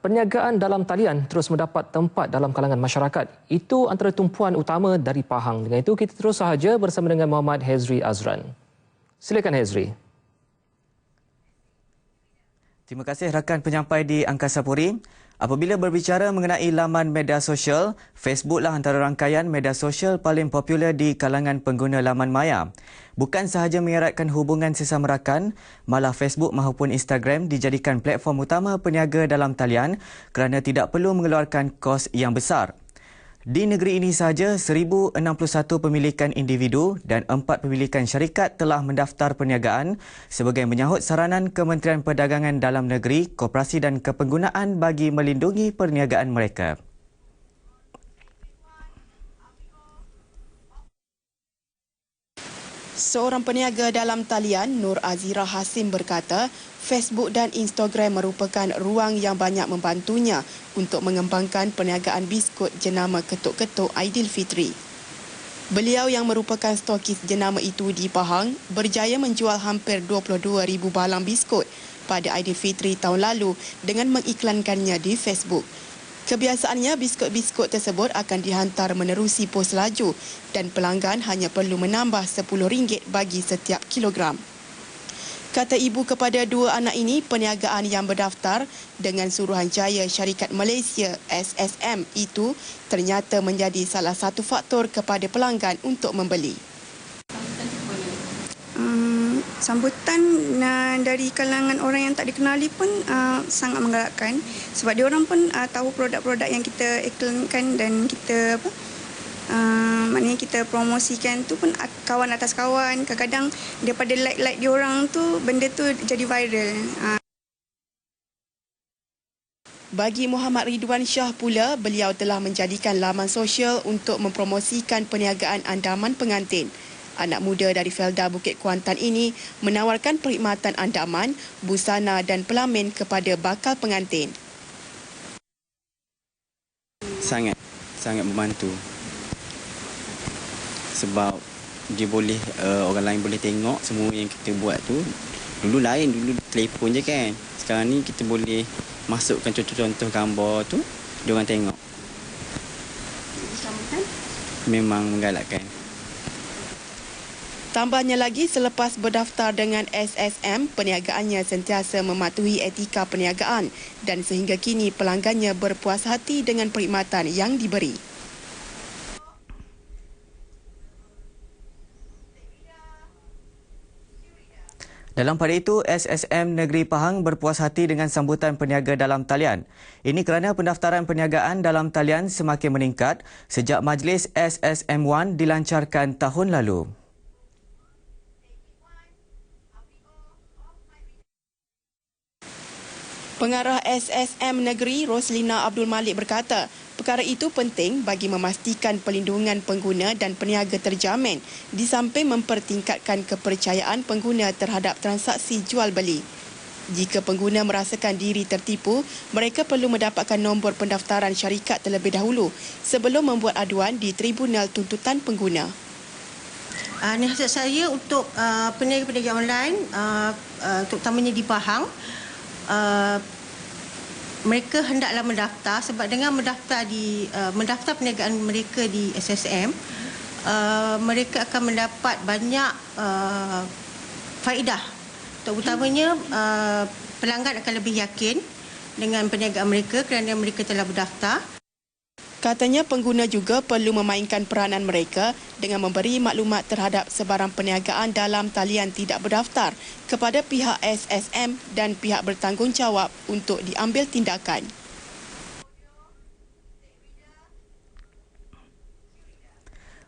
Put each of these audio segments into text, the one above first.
perniagaan dalam talian terus mendapat tempat dalam kalangan masyarakat. Itu antara tumpuan utama dari Pahang. Dengan itu, kita terus sahaja bersama dengan Muhammad Hezri Azran. Silakan Hezri. Terima kasih rakan penyampai di Angkasa Puri. Apabila berbicara mengenai laman media sosial, Facebook lah antara rangkaian media sosial paling popular di kalangan pengguna laman maya. Bukan sahaja mengeratkan hubungan sesama rakan, malah Facebook maupun Instagram dijadikan platform utama peniaga dalam talian kerana tidak perlu mengeluarkan kos yang besar. Di negeri ini sahaja, 1,061 pemilikan individu dan 4 pemilikan syarikat telah mendaftar perniagaan sebagai menyahut saranan Kementerian Perdagangan Dalam Negeri, Koperasi dan Kepenggunaan bagi melindungi perniagaan mereka. Seorang peniaga dalam talian, Nur Azira Hasim berkata, Facebook dan Instagram merupakan ruang yang banyak membantunya untuk mengembangkan perniagaan biskut jenama ketuk-ketuk Aidilfitri. Beliau yang merupakan stokis jenama itu di Pahang berjaya menjual hampir 22,000 balang biskut pada Aidilfitri tahun lalu dengan mengiklankannya di Facebook. Kebiasaannya, biskut-biskut tersebut akan dihantar menerusi pos laju dan pelanggan hanya perlu menambah RM10 bagi setiap kilogram. Kata ibu kepada dua anak ini, perniagaan yang berdaftar dengan Suruhanjaya Syarikat Malaysia SSM itu ternyata menjadi salah satu faktor kepada pelanggan untuk membeli. Sambutan dari kalangan orang yang tak dikenali pun sangat menggalakkan sebab dia orang pun tahu produk-produk yang kita iklankan dan kita maknanya kita promosikan tu pun kawan atas kawan. Kadang-kadang daripada like dia orang tu benda tu jadi viral. Bagi Muhammad Ridwan Shah pula, beliau telah menjadikan laman sosial untuk mempromosikan perniagaan andaman pengantin. Anak muda dari Felda Bukit Kuantan ini menawarkan perkhidmatan andaman, busana dan pelamin kepada bakal pengantin. Sangat membantu. Sebab dia boleh orang lain boleh tengok semua yang kita buat tu. Dulu telefon je kan. Sekarang ni kita boleh masukkan contoh-contoh gambar tu, dia orang tengok. Memang menggalakkan. Tambahnya lagi, selepas berdaftar dengan SSM, perniagaannya sentiasa mematuhi etika perniagaan dan sehingga kini pelanggannya berpuas hati dengan perkhidmatan yang diberi. Dalam pada itu, SSM Negeri Pahang berpuas hati dengan sambutan peniaga dalam talian. Ini kerana pendaftaran perniagaan dalam talian semakin meningkat sejak majlis SSM1 dilancarkan tahun lalu. Pengarah SSM Negeri Roslina Abdul Malik berkata, perkara itu penting bagi memastikan perlindungan pengguna dan peniaga terjamin di samping mempertingkatkan kepercayaan pengguna terhadap transaksi jual beli. Jika pengguna merasakan diri tertipu, mereka perlu mendapatkan nombor pendaftaran syarikat terlebih dahulu sebelum membuat aduan di Tribunal Tuntutan Pengguna. Nasihat saya untuk peniaga-peniaga online, terutamanya di Pahang, mereka hendaklah mendaftar sebab dengan mendaftar perniagaan mereka di SSM, mereka akan mendapat banyak faedah. Terutamanya pelanggan akan lebih yakin dengan perniagaan mereka kerana mereka telah berdaftar. Katanya pengguna juga perlu memainkan peranan mereka dengan memberi maklumat terhadap sebarang perniagaan dalam talian tidak berdaftar kepada pihak SSM dan pihak bertanggungjawab untuk diambil tindakan.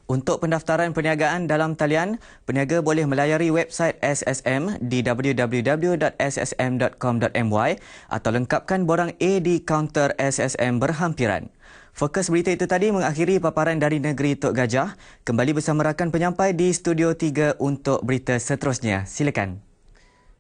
Untuk pendaftaran perniagaan dalam talian, peniaga boleh melayari website SSM di www.ssm.com.my atau lengkapkan borang A di kaunter SSM berhampiran. Fokus berita itu tadi mengakhiri paparan dari negeri Tok Gajah. Kembali bersama rakan penyampai di Studio 3 untuk berita seterusnya. Silakan.